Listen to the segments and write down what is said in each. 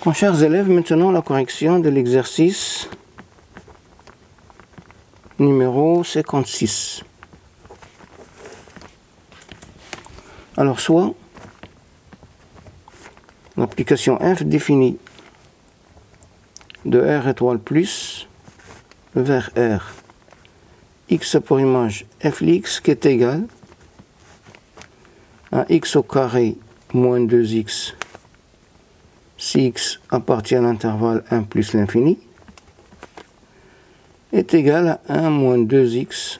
Mes chers élèves, maintenant la correction de l'exercice numéro 56. Alors, soit l'application f définit de r étoile plus vers r x pour image f de x qui est égal à x au carré moins 2x si x appartient à l'intervalle 1 plus l'infini est égal à 1 moins 2x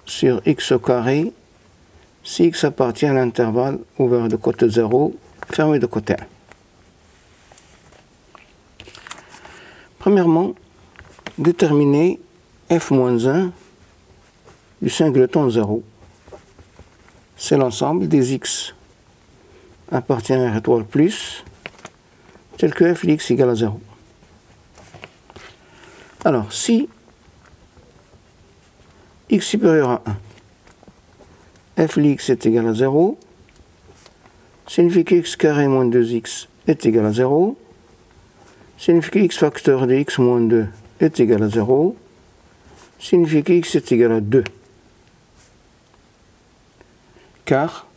sur x au carré si x appartient à l'intervalle ouvert de côté 0, fermé de côté 1. Premièrement, déterminer f moins 1 du singleton 0. C'est l'ensemble des x appartient à r étoile plus, tel que f de x égale à 0. Alors, si x supérieur à 1, f de x est égal à 0, signifie que x carré moins 2x est égal à 0, signifie que x facteur de x moins 2 est égal à 0, signifie que x est égal à 2. Car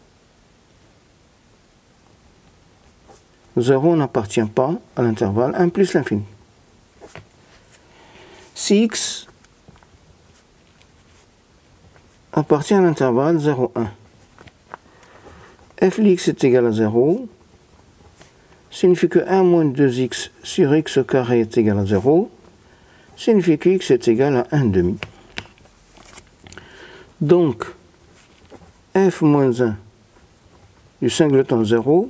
0 n'appartient pas à l'intervalle 1 plus l'infini. Si x appartient à l'intervalle 0, 1, f de x est égal à 0, signifie que 1 moins 2x sur x au carré est égal à 0, signifie que x est égal à 1 demi. Donc, f moins 1 du singleton 0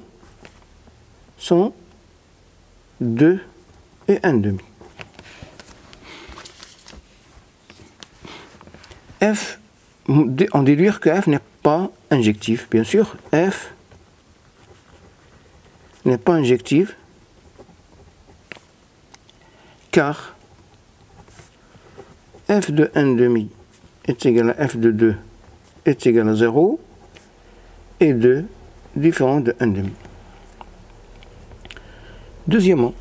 sont 2 et 1 demi. F, en déduire que f n'est pas injectif. Bien sûr, f n'est pas injective car f de 1 demi est égal à f de 2 est égal à 0 et 2 différent de 1 demi. Deuxièmement,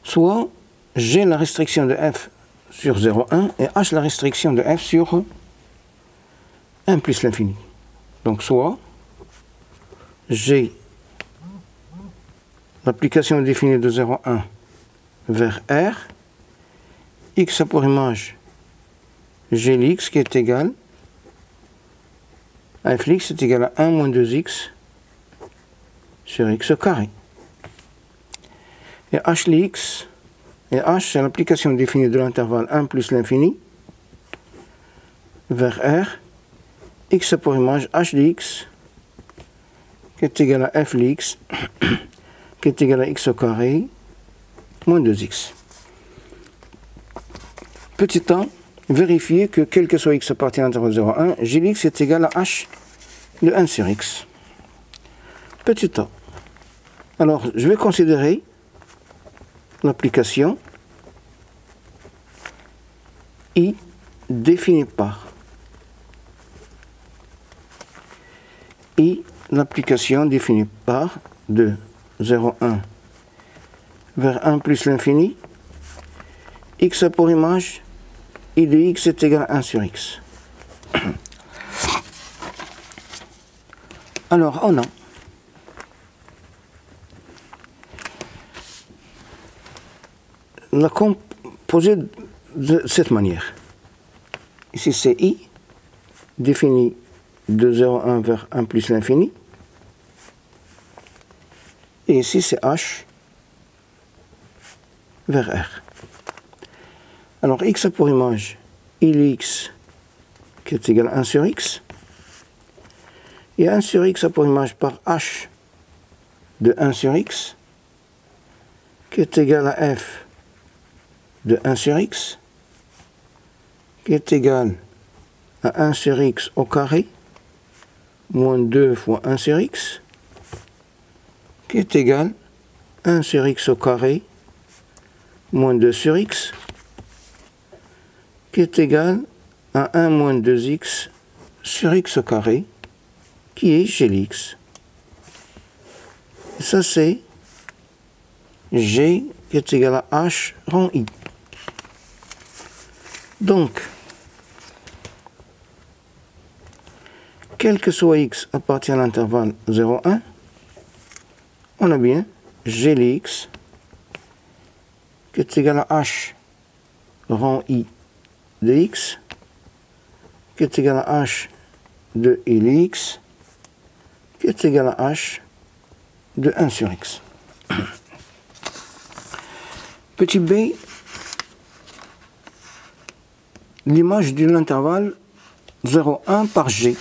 soit G la restriction de f sur 0,1 et h la restriction de f sur 1 plus l'infini. Donc soit G l'application définie de 0,1 vers R, x a pour image G de x qui est égal à f de x est égal à 1 moins 2x sur x au carré. Et h de x, et h c'est l'application définie de l'intervalle 1 plus l'infini vers R, x a pour image h de x qui est égal à f de x qui est égal à x au carré moins 2x. Petit a, vérifier que quel que soit x appartient à l'intervalle 0, 1, g de x est égal à h de 1 sur x. Petit a. Alors, je vais considérer l'application I définie par I, l'application définie par de 0,1 vers 1 plus l'infini, x a pour image I de x est égal à 1 sur x. Alors, on a la composée de cette manière. Ici, c'est I, défini de 0,1 vers 1 plus l'infini. Et ici, c'est H vers R. Alors, x a pour image I de x qui est égal à 1 sur x. Et 1 sur x a pour image par H de 1 sur x qui est égal à f de 1 sur x qui est égal à 1 sur x au carré moins 2 fois 1 sur x qui est égal à 1 sur x au carré moins 2 sur x qui est égal à 1 moins 2x sur x au carré qui est G de x. Ça, c'est G qui est égal à H rond I. Donc, quel que soit X appartient à l'intervalle 0, 1, on a bien G de X qui est égal à H rond I de X qui est égal à H de I de X qui est égal à H de 1 sur X. Petit b, l'image de l'intervalle 0, 1 par G.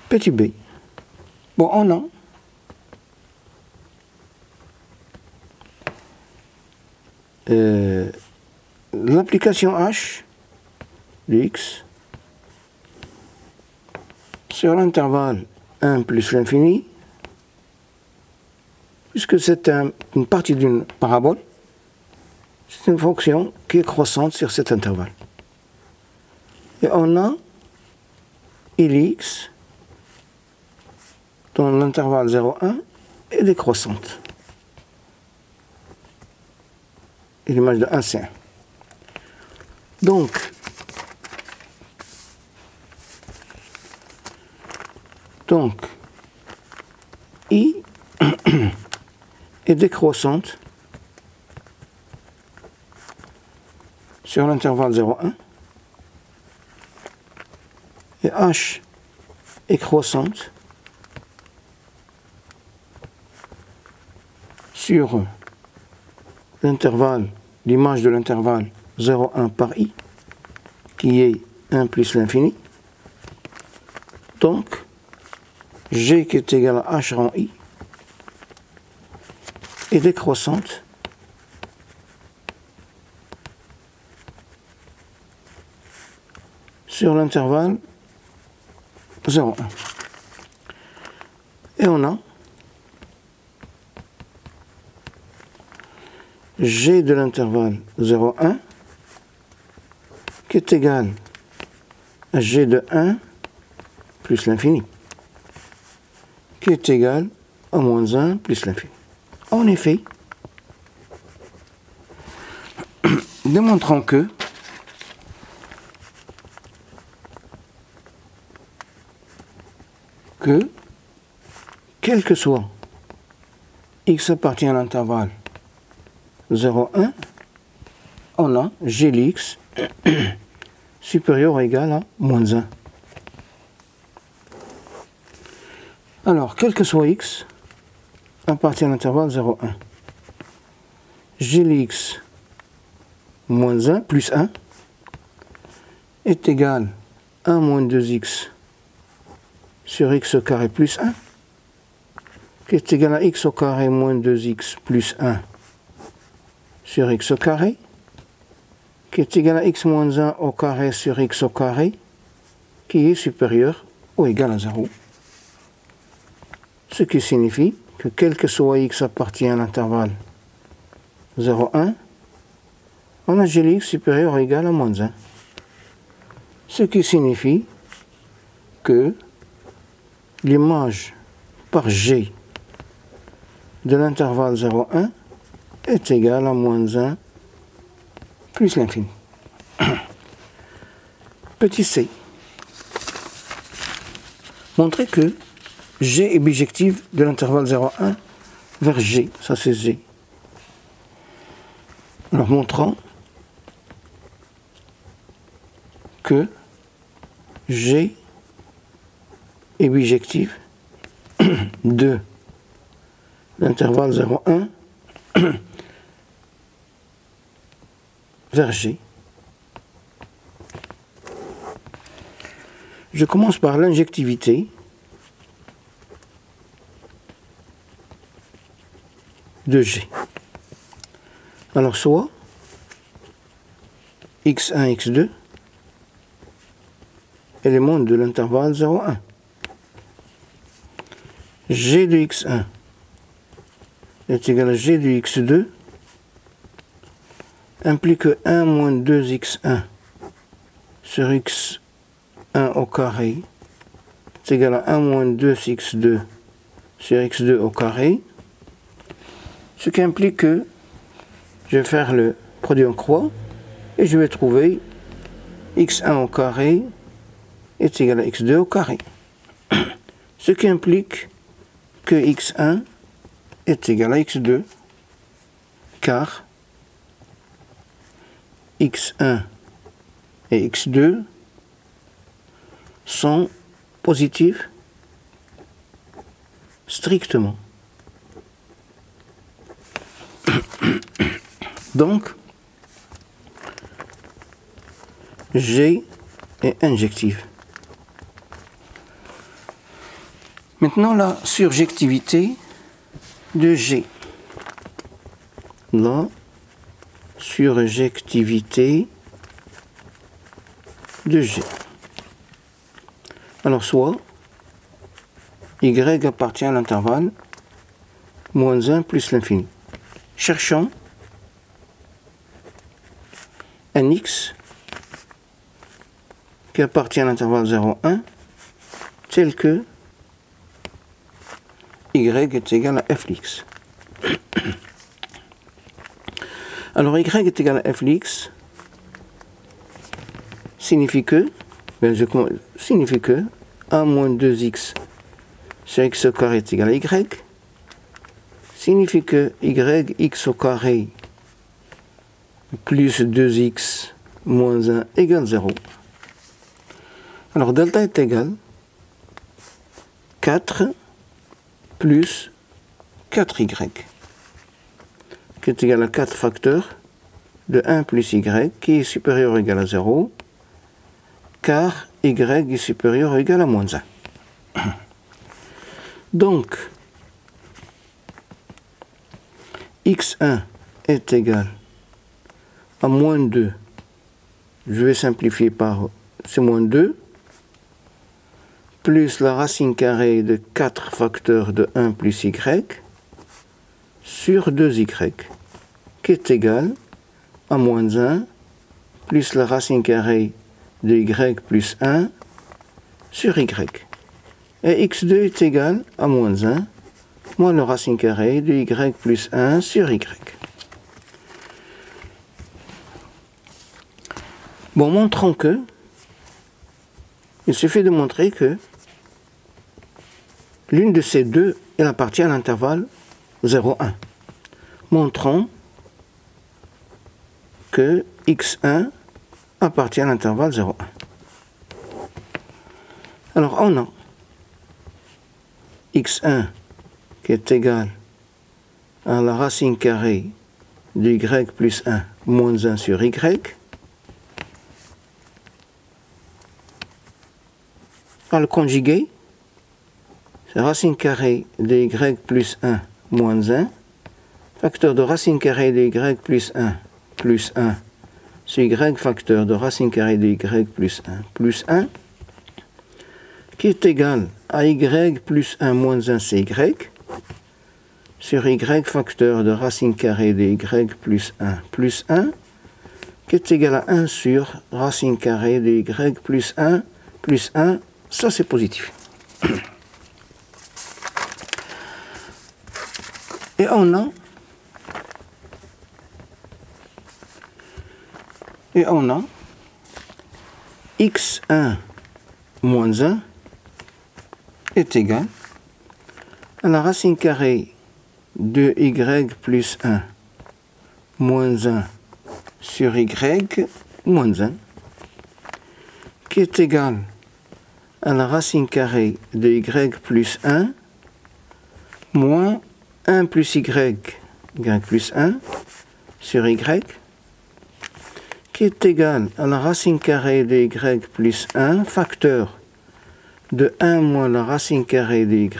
Petit b. Bon, on a l'application H de X sur l'intervalle 1 plus l'infini, puisque c'est une partie d'une parabole, c'est une fonction qui est croissante sur cet intervalle. Et on a Lx dont l'intervalle 0,1 est décroissante. Et l'image de 1, c'est 1. Donc, I est décroissante sur l'intervalle 0,1 et H est croissante sur l'intervalle, l'image de l'intervalle 0,1 par I, qui est 1 plus l'infini. Donc, G qui est égal à H rond I est décroissante sur l'intervalle 0,1. Et on a G de l'intervalle 0,1 qui est égal à G de 1 plus l'infini, qui est égal à moins 1 plus l'infini. En effet, démontrons que quel que soit x appartient à l'intervalle 0,1, on a g de x supérieur ou égal à moins 1. Alors, quel que soit x appartient à l'intervalle 0,1, g de x moins 1 plus 1 est égal à 1 moins 2x sur x au carré plus 1, qui est égal à x au carré moins 2x plus 1 sur x au carré, qui est égal à x moins 1 au carré sur x au carré, qui est supérieur ou égal à 0. Ce qui signifie que quel que soit x appartient à l'intervalle 0,1, on a g de x supérieur ou égal à moins 1. Ce qui signifie que l'image par g de l'intervalle 0,1 est égale à moins 1 plus l'infini. Petit c. Montrer que g est bijective de l'intervalle 0,1 vers g. Ça c'est g. Alors montrant que g est bijective de l'intervalle 0,1 vers G. Je commence par l'injectivité de G. Alors soit x1, x2, élément de l'intervalle 0,1. G de x1 est égal à G de x2 implique que 1 moins 2x1 sur x1 au carré est égal à 1 moins 2x2 sur x2 au carré, Ce qui implique que je vais faire le produit en croix et je vais trouver x1 au carré est égal à x2 au carré. Ce qui implique que x1 est égal à x2 car x1 et x2 sont positifs strictement. Donc, G est injective. Maintenant, la surjectivité de G. La surjectivité de G. Alors, soit Y appartient à l'intervalle moins 1 plus l'infini. Cherchons un X qui appartient à l'intervalle 0,1 tel que Y est égal à Fx. Alors Y est égal à Fx signifie que, A moins 2x sur x au carré est égal à y, signifie que yx au carré plus 2x moins 1 égale 0. Alors delta est égal 4 plus 4y, qui est égal à 4 facteurs de 1 plus y, qui est supérieur ou égal à 0, car y est supérieur ou égal à moins 1. Donc, x1 est égal à moins 2, je vais simplifier par c'est moins 2, plus la racine carrée de 4 facteurs de 1 plus y sur 2y, qui est égal à moins 1, plus la racine carrée de y plus 1 sur y. Et x2 est égal à moins 1, moins la racine carrée de y plus 1 sur y. Bon, montrons que, il suffit de montrer que l'une de ces deux, elle appartient à l'intervalle 0,1. Montrons que x1 appartient à l'intervalle 0,1. Alors, on a x1 qui est égal à la racine carrée de y plus 1 moins 1 sur y. À le conjuguer, c'est racine carrée de y plus 1 moins 1, facteur de racine carrée de y plus 1 sur y facteur de racine carrée de y plus 1, qui est égal à y plus 1 moins 1 c'est y, sur y facteur de racine carrée de y plus 1, qui est égal à 1 sur racine carrée de y plus 1, ça c'est positif. Et on a x1 moins 1 est égal à la racine carrée de y plus 1 moins 1 sur y moins 1, qui est égal à la racine carrée de y plus 1 moins 1 plus y plus 1 sur y, qui est égal à la racine carrée de y plus 1 facteur de 1 moins la racine carrée de y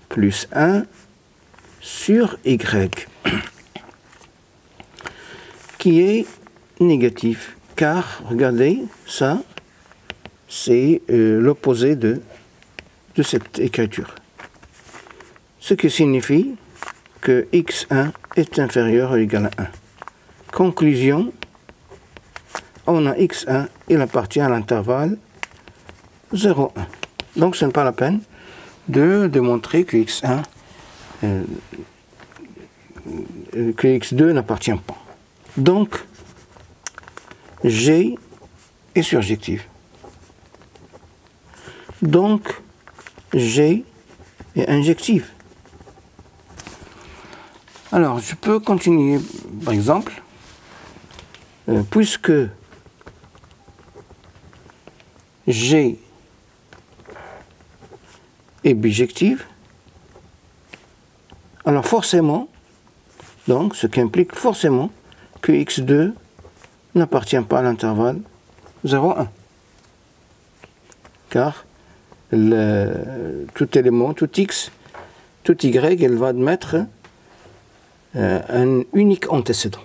plus 1 sur y, qui est négatif, car, regardez, ça, c'est l'opposé de cette écriture. Ce qui signifie que x1 est inférieur ou égal à 1. Conclusion, on a x1, il appartient à l'intervalle 0,1. Donc ce n'est pas la peine de démontrer que x1 que x2 n'appartient pas. Donc, G est surjective. Donc, G est injective. Alors, je peux continuer, par exemple, puisque G est bijective, alors forcément, donc, ce qui implique forcément que x2 n'appartient pas à l'intervalle 0, 1. Car tout élément, tout x, tout y, elle va admettre un unique antécédent.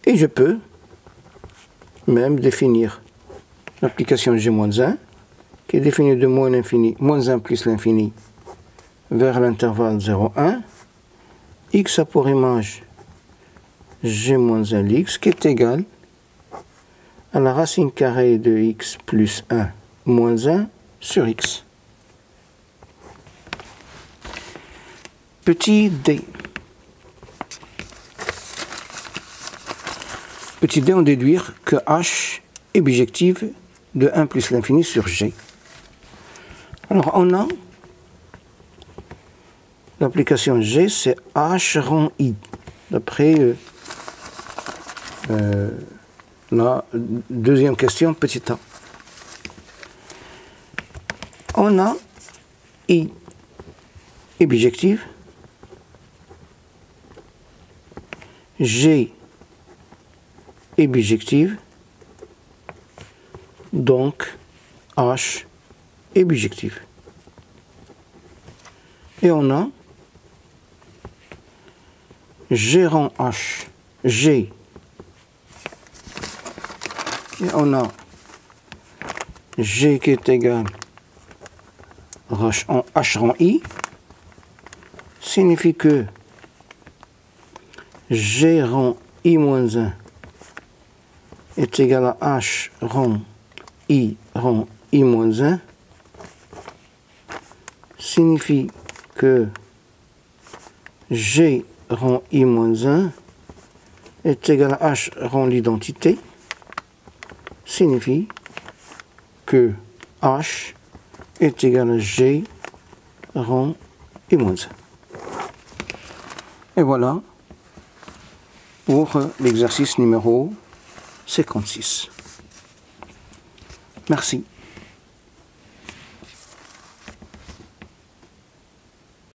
Et je peux même définir l'application G-1, qui est définie de moins l'infini, moins 1 plus l'infini, vers l'intervalle 0, 1, x a pour image G-1x, qui est égal à la racine carrée de x plus 1 moins 1 sur x. Petit d. Petit d, on déduire que h est bijective de 1 plus l'infini sur g. Alors on a l'application g, c'est h rond i, d'après la deuxième question, petit a. On a I est bijective, G est bijective, donc H est bijective. Et on a G rond H, G. Et on a G qui est égal H rond I, signifie que G rond I moins 1 est égal à H rond I moins 1, signifie que G rond I moins 1 est égal à H rond l'identité, signifie que H est égal à G rond I moins 1. Et voilà pour l'exercice numéro 56. Merci.